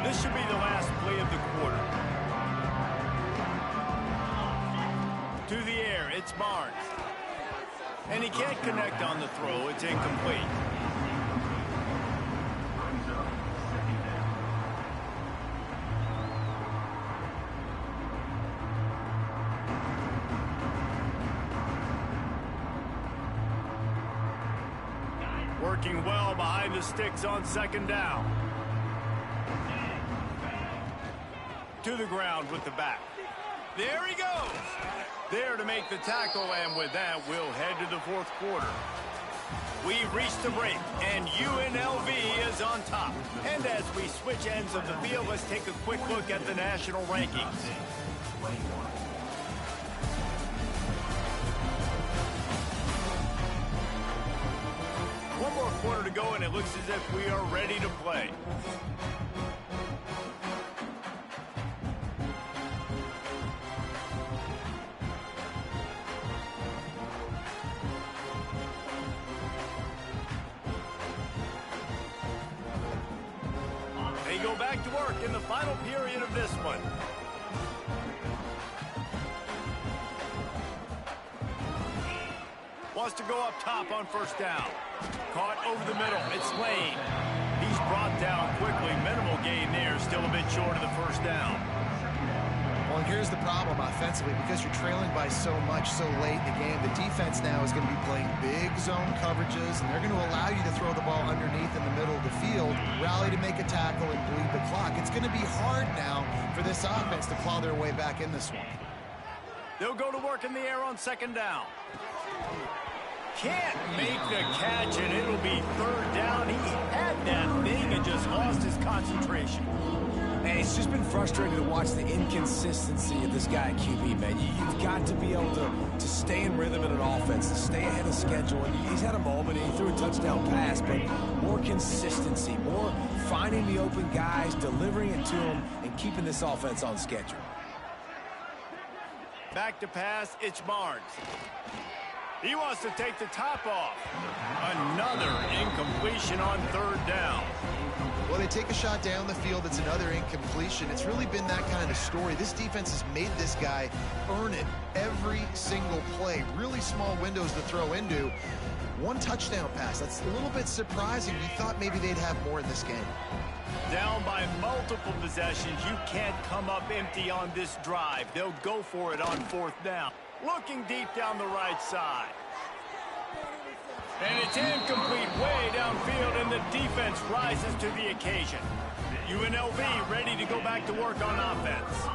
This should be the last play of the quarter. To the air, it's Barnes. And he can't connect on the throw. It's incomplete. Working well behind the sticks on 2nd down. To the ground with the back. There he goes. There to make the tackle, and with that, we'll head to the 4th quarter. We've reached the break, and UNLV is on top. And as we switch ends of the field, let's take a quick look at the national rankings. One more quarter to go, and it looks as if we are ready to play. They go back to work in the final period of this one. Wants to go up top on 1st down. Caught over the middle. It's Lane. He's brought down quickly. Minimal gain there. Still a bit short of the 1st down. Well, and here's the problem offensively. Because you're trailing by so much so late in the game, the defense now is going to be playing big zone coverages, and they're going to allow you to throw the ball underneath in the middle of the field, rally to make a tackle, and bleed the clock. It's going to be hard now for this offense to claw their way back in this one. They'll go to work in the air on 2nd down. Can't make the catch, and it'll be 3rd down. He had that thing and just lost his concentration. And it's just been frustrating to watch the inconsistency of this guy at QB, man. You've got to be able to stay in rhythm in an offense, to stay ahead of schedule. And he's had a moment, and he threw a touchdown pass, but more consistency, more finding the open guys, delivering it to them, and and keeping this offense on schedule. Back to pass, it's Barnes. He wants to take the top off. Another incompletion on 3rd down. Well, they take a shot down the field. It's another incompletion. It's really been that kind of story. This defense has made this guy earn it every single play. Really small windows to throw into. 1 touchdown pass. That's a little bit surprising. You thought maybe they'd have more in this game. Down by multiple possessions. You can't come up empty on this drive. They'll go for it on 4th down. Looking deep down the right side. And it's incomplete way downfield, and the defense rises to the occasion. UNLV ready to go back to work on offense.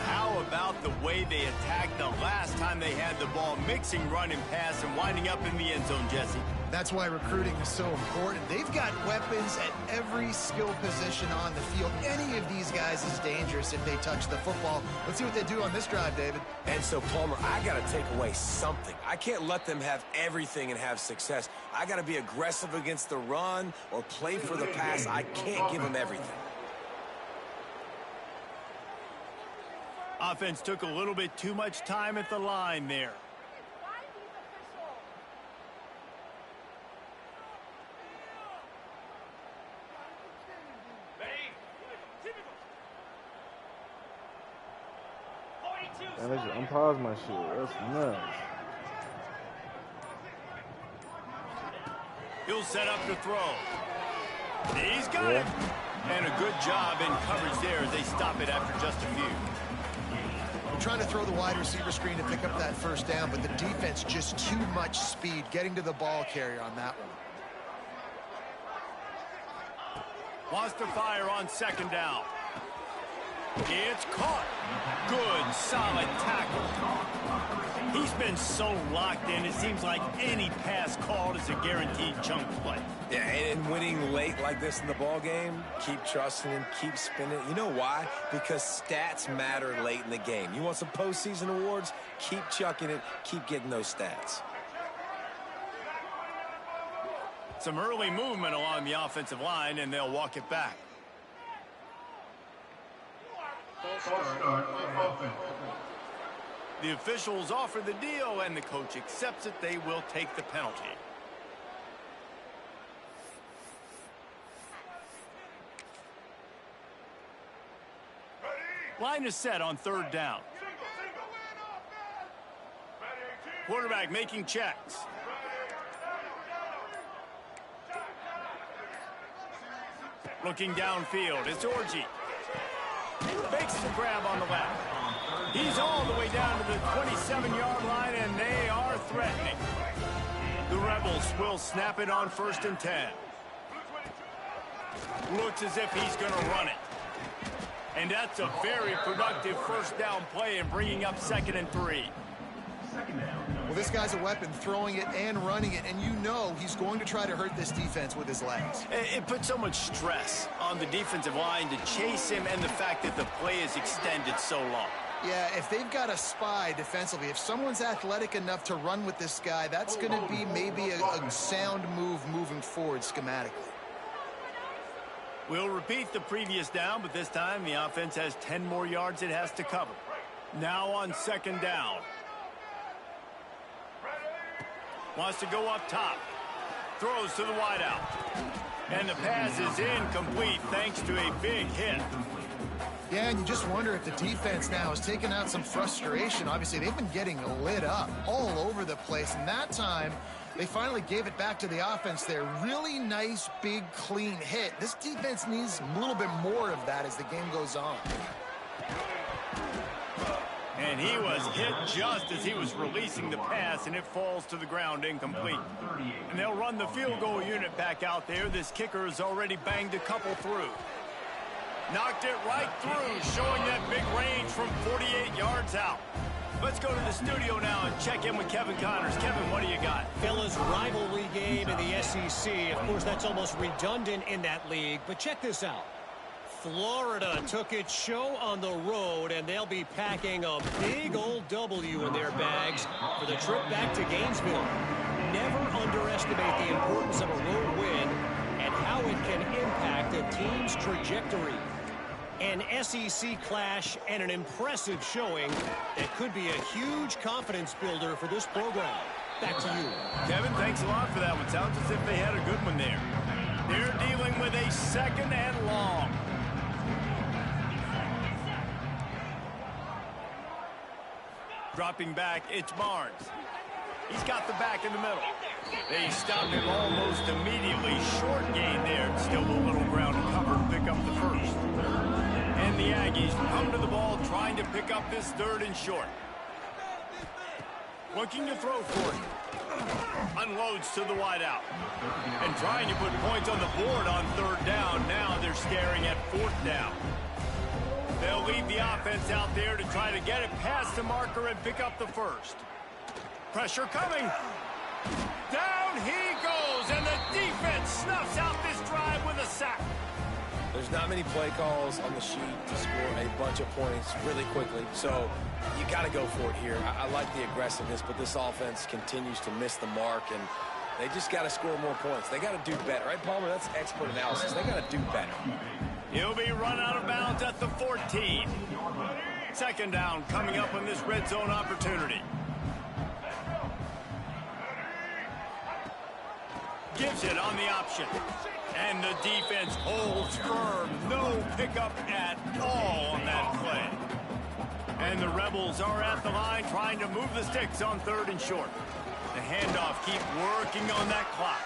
How about the way they attacked the last time they had the ball, mixing run and pass and winding up in the end zone, Jesse? That's why recruiting is so important. They've got weapons at every skill position on the field. Any of these guys is dangerous if they touch the football. Let's see what they do on this drive, David. And so, Palmer, I got to take away something. I can't let them have everything and have success. I got to be aggressive against the run or play for the pass. I can't give them everything. Offense took a little bit too much time at the line there. And they just unpause my shit. That's nuts. He'll set up to throw. He's got it. And a good job in coverage there as they stop it after just a few. We're trying to throw the wide receiver screen to pick up that 1st down, but the defense just too much speed getting to the ball carrier on that one. Wants to fire on 2nd down. It's caught. Good, solid tackle. He's been so locked in, it seems like any pass called is a guaranteed chunk play. Yeah, and winning late like this in the ball game, keep trusting him, keep spinning. You know why? Because stats matter late in the game. You want some postseason awards? Keep chucking it, keep getting those stats. Some early movement along the offensive line, and they'll walk it back. The officials offer the deal, and the coach accepts it. They will take the penalty. Line is set on 3rd down. Quarterback making checks. Looking downfield, it's Orji. Makes the grab on the left. He's all the way down to the 27-yard line, and they are threatening. The Rebels will snap it on 1st and 10. Looks as if he's going to run it. And that's a very productive 1st down play in bringing up 2nd and 3. Well, this guy's a weapon, throwing it and running it, and you know he's going to try to hurt this defense with his legs. It puts so much stress on the defensive line to chase him, and the fact that the play is extended so long. Yeah, if they've got a spy defensively, if someone's athletic enough to run with this guy, that's going to be maybe a sound move moving forward schematically. We'll repeat the previous down, but this time the offense has 10 more yards it has to cover. Now on 2nd down. Wants to go up top. Throws to the wideout. And the pass is incomplete thanks to a big hit. Yeah, and you just wonder if the defense now has taken out some frustration. Obviously, they've been getting lit up all over the place. And that time, they finally gave it back to the offense there. Really nice, big, clean hit. This defense needs a little bit more of that as the game goes on. And he was hit just as he was releasing the pass, and it falls to the ground incomplete. And they'll run the field goal unit back out there. This kicker has already banged a couple through. Knocked it right through, showing that big range from 48 yards out. Let's go to the studio now and check in with Kevin Connors. Kevin, what do you got? Fellas, rivalry game in the SEC. Of course, that's almost redundant in that league. But check this out. Florida took its show on the road, and they'll be packing a big old W in their bags for the trip back to Gainesville. Never underestimate the importance of a road win and how it can impact a team's trajectory. An SEC clash and an impressive showing that could be a huge confidence builder for this program. Back to you. Kevin, thanks a lot for that one. Sounds as if they had a good one there. They're dealing with a 2nd and long. Dropping back, it's Barnes. He's got the back in the middle. They stopped him almost immediately. Short gain there. Still a little ground to cover to pick up the first. And the Aggies come to the ball trying to pick up this 3rd and short. Looking to throw for it. Unloads to the wideout. And trying to put points on the board on 3rd down. Now they're staring at 4th down. They'll leave the offense out there to try to get it past the marker and pick up the first. Pressure coming. Down he goes, and the defense snuffs out this drive with a sack. There's not many play calls on the sheet to score a bunch of points really quickly, so you got to go for it here. I like the aggressiveness, but this offense continues to miss the mark, and they just got to score more points. They got to do better, right, Palmer? That's expert analysis. They got to do better. He'll be run out of bounds at the 14. 2nd down coming up on this red zone opportunity. Gives it on the option. And the defense holds firm. No pickup at all on that play. And the Rebels are at the line trying to move the sticks on 3rd and short. The handoff keep working on that clock.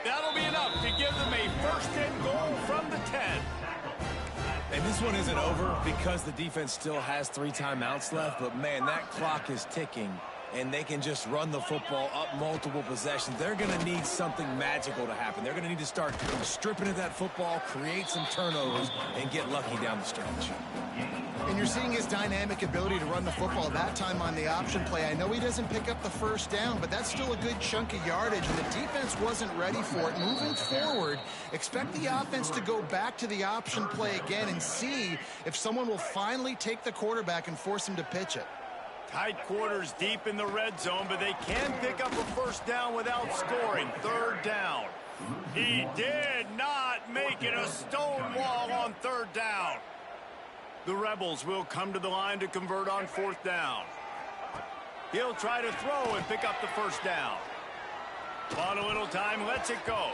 That'll be enough to give them a 1st and goal from the 10. And this one isn't over because the defense still has 3 timeouts left, but man, that clock is ticking. And they can just run the football up multiple possessions. They're going to need something magical to happen. They're going to need to start stripping at that football, create some turnovers, and get lucky down the stretch. And you're seeing his dynamic ability to run the football that time on the option play. I know he doesn't pick up the 1st down, but that's still a good chunk of yardage, and the defense wasn't ready for it. Moving forward, expect the offense to go back to the option play again and see if someone will finally take the quarterback and force him to pitch it. Tight quarters deep in the red zone, but they can pick up a 1st down without scoring. 3rd down. He did not make it a stone wall on 3rd down. The Rebels will come to the line to convert on 4th down. He'll try to throw and pick up the 1st down. On a little time, lets it go.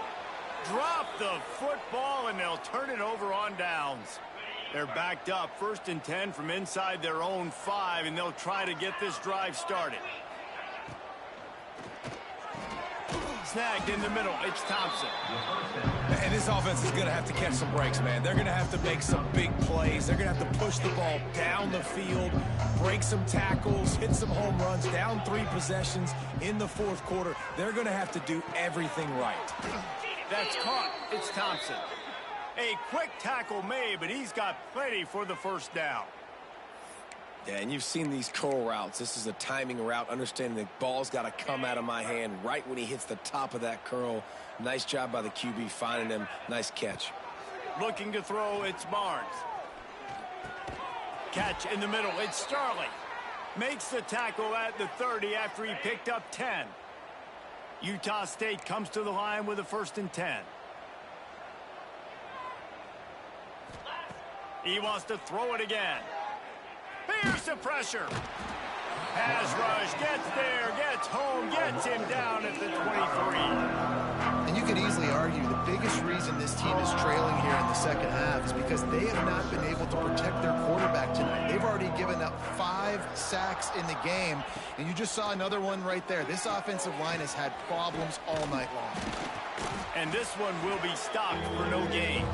Drop the football, and they'll turn it over on downs. They're backed up, 1st and 10 from inside their own 5, and they'll try to get this drive started. Snagged in the middle, it's Thompson. And this offense is going to have to catch some breaks, man. They're going to have to make some big plays. They're going to have to push the ball down the field, break some tackles, hit some home runs, down 3 possessions in the 4th quarter. They're going to have to do everything right. That's caught. It's Thompson. A quick tackle made, but he's got plenty for the 1st down. Yeah, and you've seen these curl routes. This is a timing route, understanding the ball's got to come out of my hand right when he hits the top of that curl. Nice job by the QB finding him. Nice catch. Looking to throw, it's Barnes. Catch in the middle, it's Starling. Makes the tackle at the 30 after he picked up 10. Utah State comes to the line with a 1st and 10. He wants to throw it again. Here's the pressure. Pass rush, gets there, gets home, gets him down at the 23. And you could easily argue the biggest reason this team is trailing here in the 2nd half is because they have not been able to protect their quarterback tonight. They've already given up 5 sacks in the game, and you just saw another one right there. This offensive line has had problems all night long. And this one will be stopped for no gain.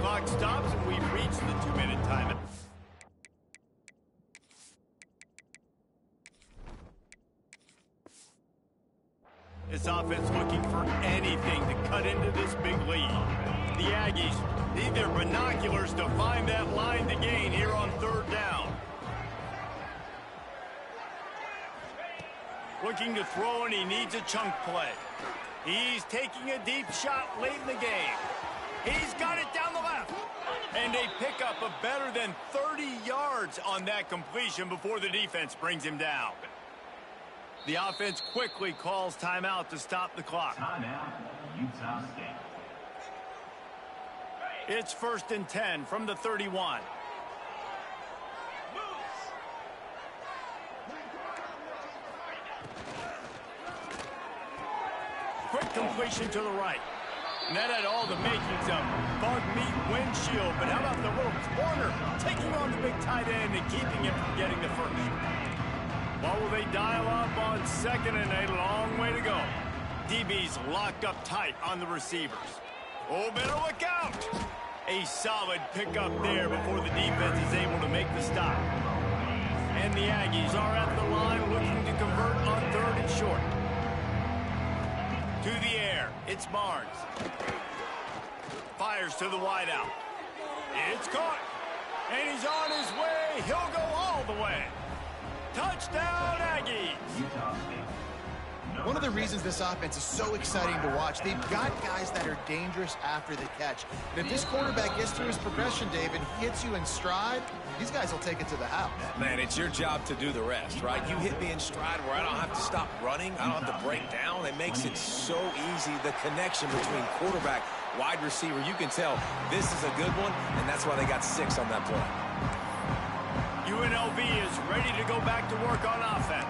Clock stops, and we've reached the 2-minute timeout. This offense looking for anything to cut into this big lead. The Aggies need their binoculars to find that line to gain here on 3rd down. Looking to throw, and he needs a chunk play. He's taking a deep shot late in the game. He's got it down the left. And a pickup of better than 30 yards on that completion before the defense brings him down. The offense quickly calls timeout to stop the clock. Timeout, Utah State. It's 1st and 10 from the 31. Quick completion to the right. And that had all the makings of bug meat windshield. But how about the little corner taking on the big tight end and keeping him from getting the first? What will they dial up on 2nd and a long way to go? DB's locked up tight on the receivers. Oh, better look out! A solid pickup there before the defense is able to make the stop. And the Aggies are at the line looking to convert on 3rd and short. To the air, it's Barnes. Fires to the wideout. It's caught. And he's on his way. He'll go all the way. Touchdown, Aggies. One of the reasons this offense is so exciting to watch, they've got guys that are dangerous after the catch. And if this quarterback gets through his progression, David, he hits you in stride, these guys will take it to the house. Man, it's your job to do the rest, right? You hit me in stride where I don't have to stop running. I don't have to break down. It makes it so easy, the connection between quarterback, wide receiver. You can tell this is a good one, and that's why they got 6 on that play. UNLV is ready to go back to work on offense.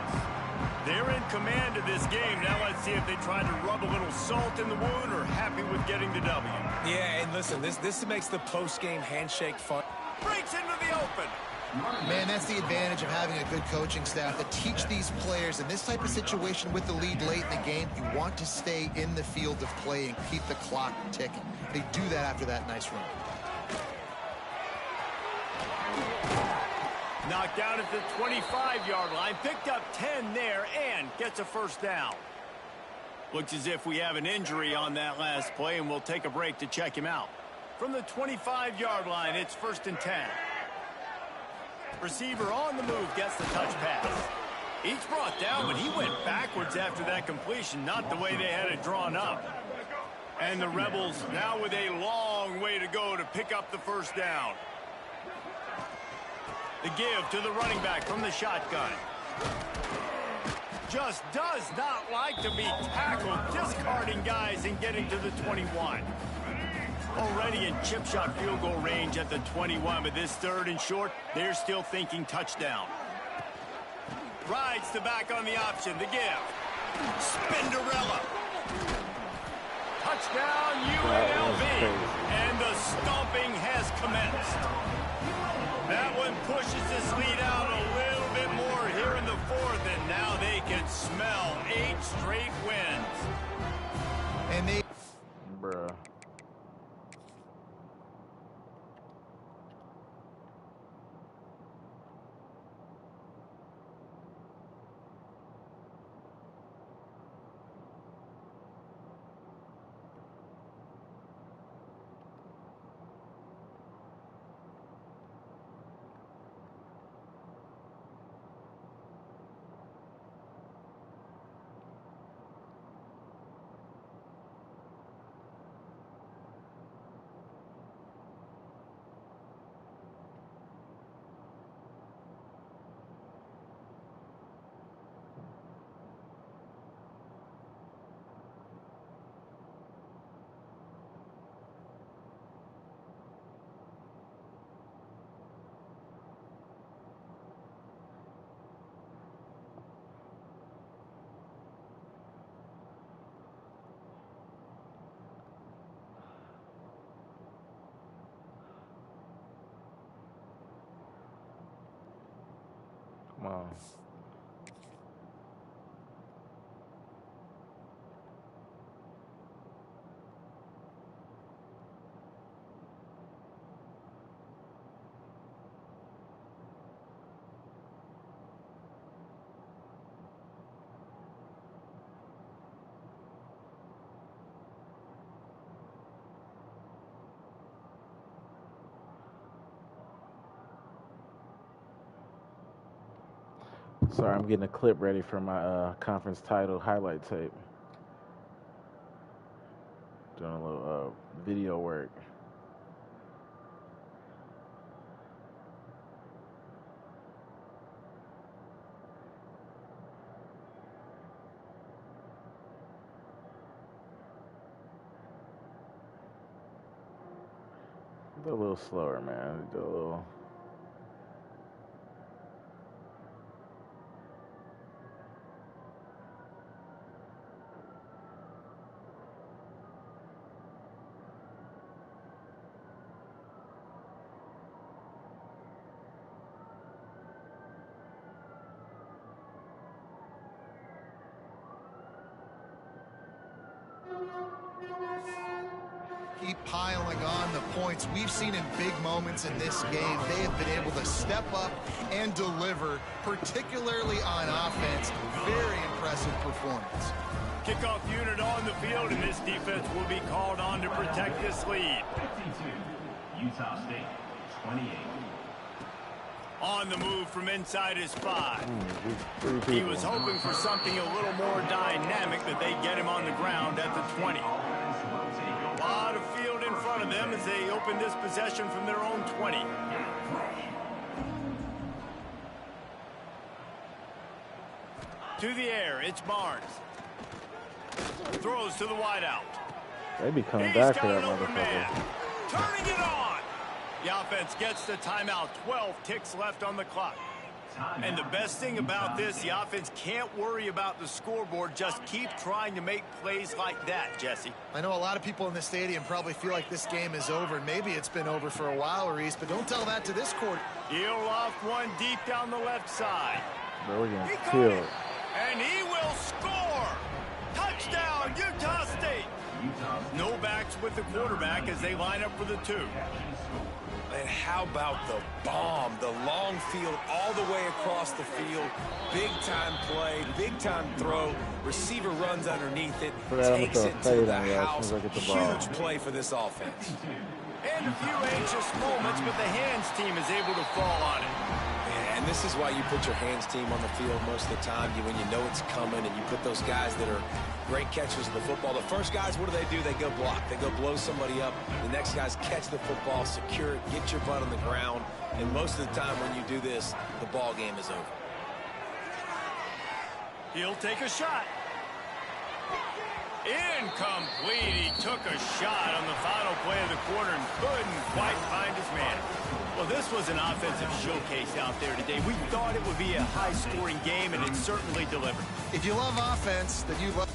They're in command of this game. Now let's see if they try to rub a little salt in the wound or happy with getting the W. Yeah, and listen, this makes the post-game handshake fun. Breaks into the open. Man, that's the advantage of having a good coaching staff that teach these players in this type of situation with the lead late in the game. You want to stay in the field of play and keep the clock ticking. They do that after that nice run. Knocked down at the 25-yard line. Picked up 10 there and gets a 1st down. Looks as if we have an injury on that last play, and we'll take a break to check him out. From the 25-yard line, it's 1st and 10. Receiver on the move gets the touch pass. He's brought down, but he went backwards after that completion, not the way they had it drawn up. And the Rebels now with a long way to go to pick up the 1st down. The give to the running back from the shotgun. Just does not like to be tackled, discarding guys and getting to the 21. Already in chip shot field goal range at the 21, but this 3rd and short, they're still thinking touchdown. Rides the back on the option, the give. Spinderella. Touchdown UNLV. And the stomping has commenced. That one pushes this lead out a little bit more here in the 4th, and now they can smell 8 straight wins. And they... Bruh. Come on. Sorry, I'm getting a clip ready for my conference title highlight tape. Doing a little video work. Go a little slower, man. Go a little. Keep piling on the points. We've seen in big moments in this game, they have been able to step up and deliver, particularly on offense. Very impressive performance. Kickoff unit on the field, and this defense will be called on to protect this lead. 52, Utah State, 28. On the move from inside his 5. He was hoping for something a little more dynamic, that they get him on the ground at the 20. A lot of field in front of them as they open this possession from their own 20. To the air, it's Barnes. Throws to the wideout. They be coming back to that motherfucker. Turning it on. The offense gets the timeout. 12 ticks left on the clock. And the best thing about this, the offense can't worry about the scoreboard. Just keep trying to make plays like that, Jesse. I know a lot of people in the stadium probably feel like this game is over. Maybe it's been over for a while, Reese, but don't tell that to this quarter. He'll loft one deep down the left side. Bro, we're getting killed. And he will score. Touchdown, Utah State. No backs with the quarterback as they line up for the 2. And how about the bomb, the long field all the way across the field. Big-time play, big-time throw. Receiver runs underneath it, takes it to the house. Huge play for this offense. And a few anxious moments, but the hands team is able to fall on it. And this is why you put your hands team on the field most of the time, when you know it's coming, and you put those guys that are great catchers of the football. The first guys, what do? They go block. They go blow somebody up. The next guys catch the football, secure it, get your butt on the ground. And most of the time when you do this, the ball game is over. He'll take a shot. Incomplete. He took a shot on the final play of the quarter and couldn't quite find his man. Well, this was an offensive showcase out there today. We thought it would be a high-scoring game, and it certainly delivered. If you love offense, then you love...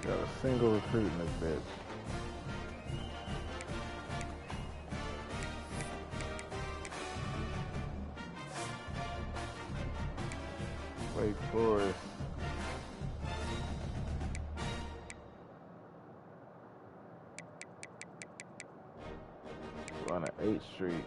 Got a single recruit in this bitch. Wake Forest. We're on 8th Street.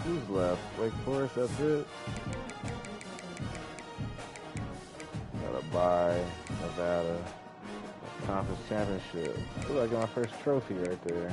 Who's left? Wake Forest, that's it. Gotta buy Nevada. Conference championship. Feel like I got my first trophy right there.